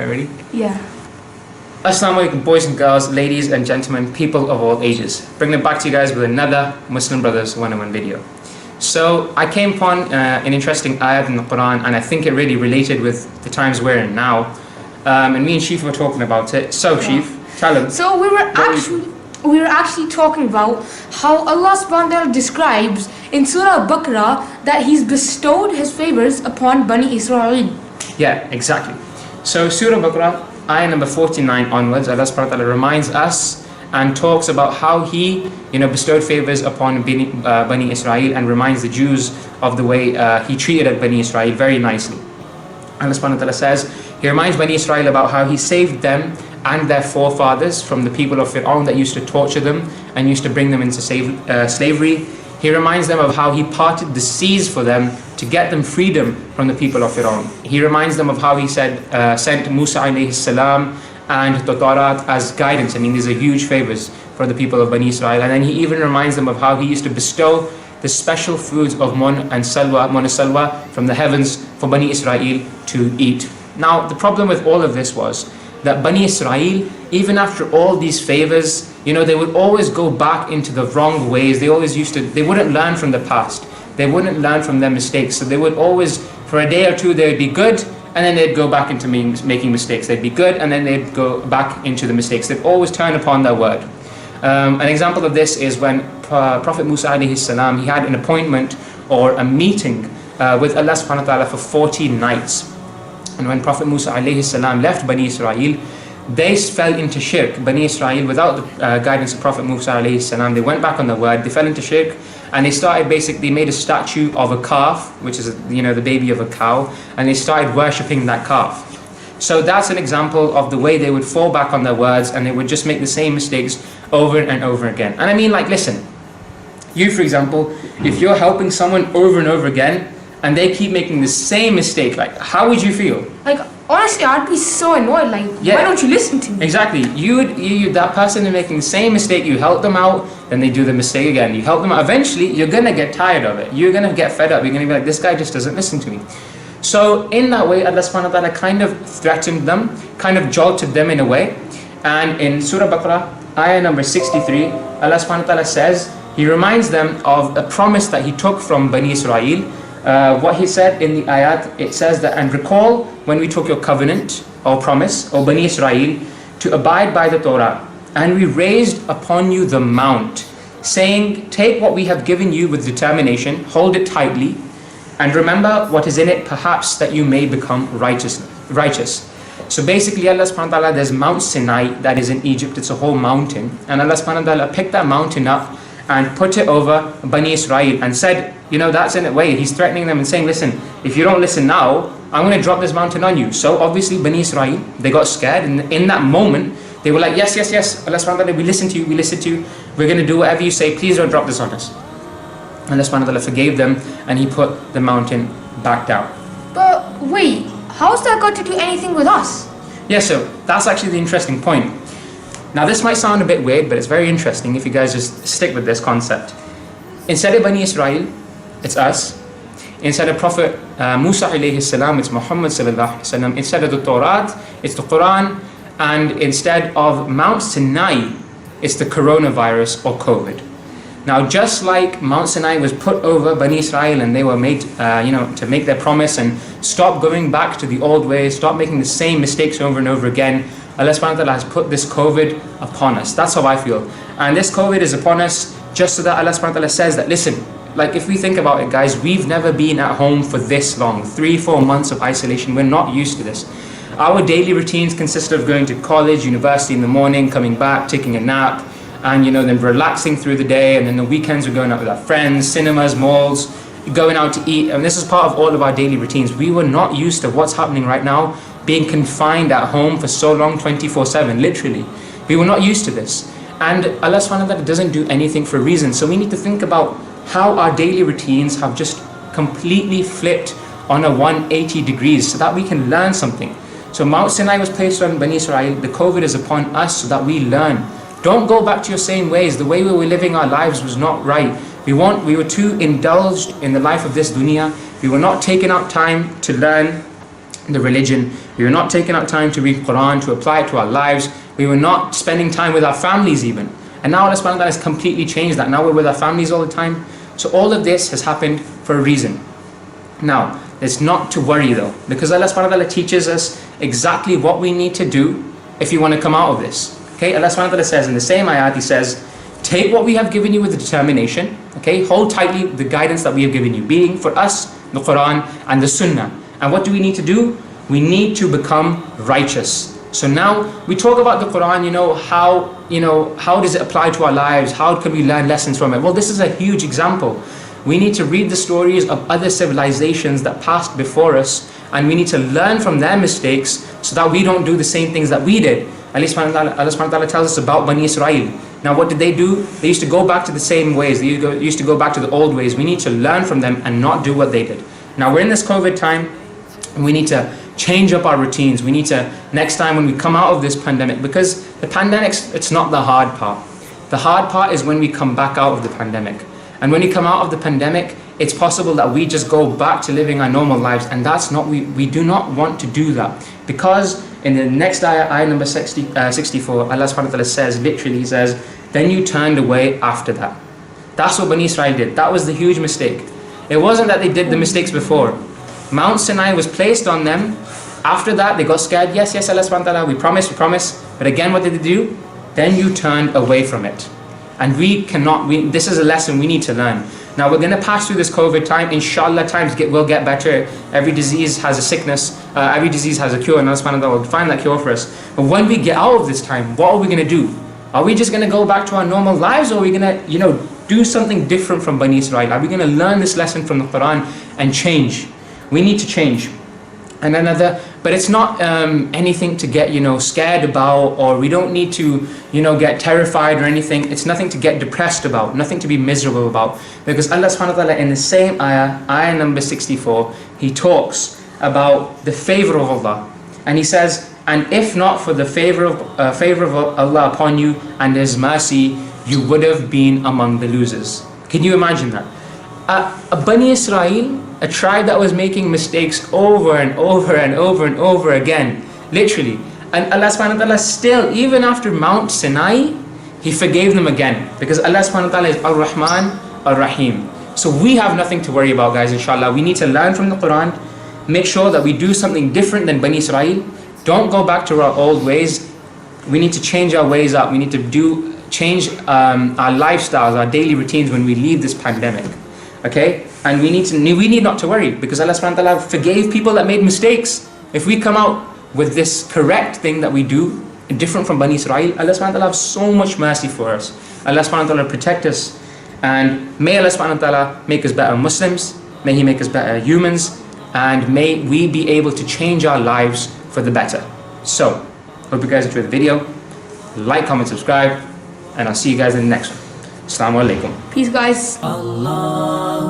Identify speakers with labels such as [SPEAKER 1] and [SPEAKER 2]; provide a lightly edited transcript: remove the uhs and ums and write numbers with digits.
[SPEAKER 1] Ready?
[SPEAKER 2] Yeah.
[SPEAKER 1] Assalamu alaikum, boys and girls, ladies and gentlemen, people of all ages. Bringing it back to you guys with another Muslim Brothers 101 video. So I came upon an interesting ayat in the Quran, and I think it really related with the times we're in now. And me and Sheef were talking about it. So Sheef, tell them.
[SPEAKER 2] So we were actually talking about how Allah subhanahu wa ta'ala describes in Surah Baqarah that He's bestowed His favors upon Bani Israel.
[SPEAKER 1] Yeah, exactly. So Surah Baqarah, ayah number 49 onwards, Allah subhanahu wa ta'ala reminds us and talks about how He bestowed favors upon Bani Israel, and reminds the Jews of the way He treated Bani Israel very nicely. Allah subhanahu wa ta'ala says, He reminds Bani Israel about how He saved them and their forefathers from the people of Fir'aun that used to torture them and used to bring them into slavery. He reminds them of how He parted the seas for them to get them freedom from the people of Fir'aun. He reminds them of how He sent Musa alayhi salam and the Tawrat as guidance. I mean, these are huge favors for the people of Bani Israel. And then He even reminds them of how He used to bestow the special foods of mon and salwa from the heavens for Bani Israel to eat. Now, the problem with all of this was that Bani Israel, even after all these favors, they would always go back into the wrong ways. They wouldn't learn from the past. They wouldn't learn from their mistakes. So they would always, for a day or two, they would be good, and then they'd go back into making mistakes. They'd be good, and then they'd go back into the mistakes. They'd always turn upon their word. An example of this is when Prophet Musa alayhi salam, he had an appointment or a meeting with Allah subhanahu wa ta'ala for 40 nights. And when Prophet Musa alayhi salam left Bani Israel, they fell into shirk. Bani Israel, without the guidance of Prophet Musa alayhi salam, they went back on their word, they fell into shirk, and they made a statue of a calf, which is the baby of a cow, and they started worshipping that calf. So that's an example of the way they would fall back on their words, and they would just make the same mistakes over and over again. And I mean, like, listen, you, for example, if you're helping someone over and over again, and they keep making the same mistake, like, how would you feel?
[SPEAKER 2] Like, honestly, I'd be so annoyed. Like, why don't you listen to me?
[SPEAKER 1] Exactly. That person is making the same mistake. You help them out, then they do the mistake again. You help them out. Eventually, you're gonna get tired of it. You're gonna get fed up. You're gonna be like, this guy just doesn't listen to me. So in that way, Allah subhanahu wa ta'ala kind of threatened them, kind of jolted them in a way. And in Surah Baqarah, ayah number 63, Allah subhanahu wa ta'ala says, He reminds them of a promise that He took from Bani Israel. What He said in the ayat, it says that, and recall when we took your covenant or promise, O Bani Israel, to abide by the Torah, and we raised upon you the mount, saying, take what we have given you with determination, hold it tightly, and remember what is in it, perhaps that you may become righteous. So basically, Allah subhanahu wa ta'ala, there's Mount Sinai that is in Egypt. It's a whole mountain, and Allah subhanahu wa ta'ala picked that mountain up and put it over Bani Israel and said, that's in a way, He's threatening them and saying, listen, if you don't listen now, I'm going to drop this mountain on you. So obviously Bani Israel, they got scared, and in that moment they were like, yes, Allah subhanahu wa ta'ala, we listen to you, we're going to do whatever you say, please don't drop this on us. Allah subhanahu wa ta'ala forgave them, and He put the mountain back down.
[SPEAKER 2] But wait, how's that got to do anything with us?
[SPEAKER 1] Yeah, so that's actually the interesting point. Now this might sound a bit weird, but it's very interesting if you guys just stick with this concept. Instead of Bani Israel, it's us. Instead of Prophet Musa alayhi salam, it's Muhammad sallallahu alayhi wasallam. Instead of the Torah, it's the Quran. And instead of Mount Sinai, it's the coronavirus or COVID. Now, just like Mount Sinai was put over Bani Israel, and they were made, to make their promise and stop going back to the old ways, stop making the same mistakes over and over again, Allah subhanahu wa ta'ala has put this COVID upon us. That's how I feel. And this COVID is upon us just so that Allah subhanahu wa ta'ala says that, listen, like, if we think about it, guys, we've never been at home for this long. 3-4 months of isolation. We're not used to this. Our daily routines consist of going to college, university in the morning, coming back, taking a nap, and then relaxing through the day, and then the weekends we're going out with our friends, cinemas, malls, going out to eat. And this is part of all of our daily routines. We were not used to what's happening right now, being confined at home for so long, 24/7, literally. We were not used to this. And Allah subhanahu wa ta'ala doesn't do anything for a reason. So we need to think about how our daily routines have just completely flipped on a 180 degrees so that we can learn something. So Mount Sinai was placed on Bani Israel. The COVID is upon us so that we learn. Don't go back to your same ways. The way we were living our lives was not right. We were too indulged in the life of this dunya. We were not taking out time to learn the religion. We were not taking out time to read Quran, to apply it to our lives. We were not spending time with our families even. And now Allah subhanahu wa ta'ala has completely changed that. Now we're with our families all the time. So all of this has happened for a reason. Now, it's not to worry though, because Allah subhanahu wa ta'ala teaches us exactly what we need to do if you want to come out of this. Okay, Allah subhanahu wa ta'ala says in the same ayat, He says, take what we have given you with determination. Okay, hold tightly the guidance that we have given you, being for us the Quran and the Sunnah. And what do we need to do? We need to become righteous. So now we talk about the Quran, how does it apply to our lives? How can we learn lessons from it? Well, this is a huge example. We need to read the stories of other civilizations that passed before us, and we need to learn from their mistakes so that we don't do the same things that we did. Allah subhanahu wa ta'ala tells us about Bani Israel. Now what did they do? They used to go back to the same ways. They used to go back to the old ways. We need to learn from them and not do what they did. Now we're in this COVID time, and we need to change up our routines. We need to, next time when we come out of this pandemic, because the pandemic, it's not the hard part. The hard part is when we come back out of the pandemic. And when we come out of the pandemic, it's possible that we just go back to living our normal lives, and that's not, we do not want to do that. Because in the next ayah number 64, Allah subhanahu wa ta'ala says, literally He says, then you turned away after that. That's what Bani Israel did. That was the huge mistake. It wasn't that they did the mistakes before. Mount Sinai was placed on them. After that, they got scared. Yes, Allah subhanahu wa ta'ala, we promise. But again, what did they do? Then you turned away from it. And this is a lesson we need to learn. Now we're going to pass through this COVID time. Inshallah, times will get better. Every disease has a sickness. Every disease has a cure, and Allah subhanahu wa ta'ala will find that cure for us. But when we get out of this time, what are we going to do? Are we just going to go back to our normal lives, or are we going to, do something different from Bani Israel? Are we going to learn this lesson from the Quran and change? We need to change. But it's not anything to get scared about, or we don't need to get terrified or anything. It's nothing to get depressed about, nothing to be miserable about, because Allah subhanahu wa ta'ala in the same ayah number 64, He talks about the favor of Allah, and He says, and if not for the favor of Allah upon you and His mercy, you would have been among the losers. Can you imagine that? A Bani Israel, a tribe that was making mistakes over and over and over and over again, literally. And Allah subhanahu wa ta'ala still, even after Mount Sinai, He forgave them again. Because Allah subhanahu wa ta'ala is Ar-Rahman, Ar-Rahim. So we have nothing to worry about, guys, inshallah. We need to learn from the Quran, make sure that we do something different than Bani Israel. Don't go back to our old ways. We need to change our ways up. We need to change our lifestyles, our daily routines when we leave this pandemic. Okay? And we need not to worry, because Allah subhanahu wa ta'ala forgave people that made mistakes. If we come out with this correct thing that we do, different from Bani Israel, Allah subhanahu wa ta'ala have so much mercy for us. Allah subhanahu wa ta'ala protect us. And may Allah subhanahu wa ta'ala make us better Muslims. May He make us better humans. And may we be able to change our lives for the better. So, hope you guys enjoyed the video. Like, comment, subscribe. And I'll see you guys in the next one. Assalamu alaikum.
[SPEAKER 2] Peace, guys.
[SPEAKER 3] Allah.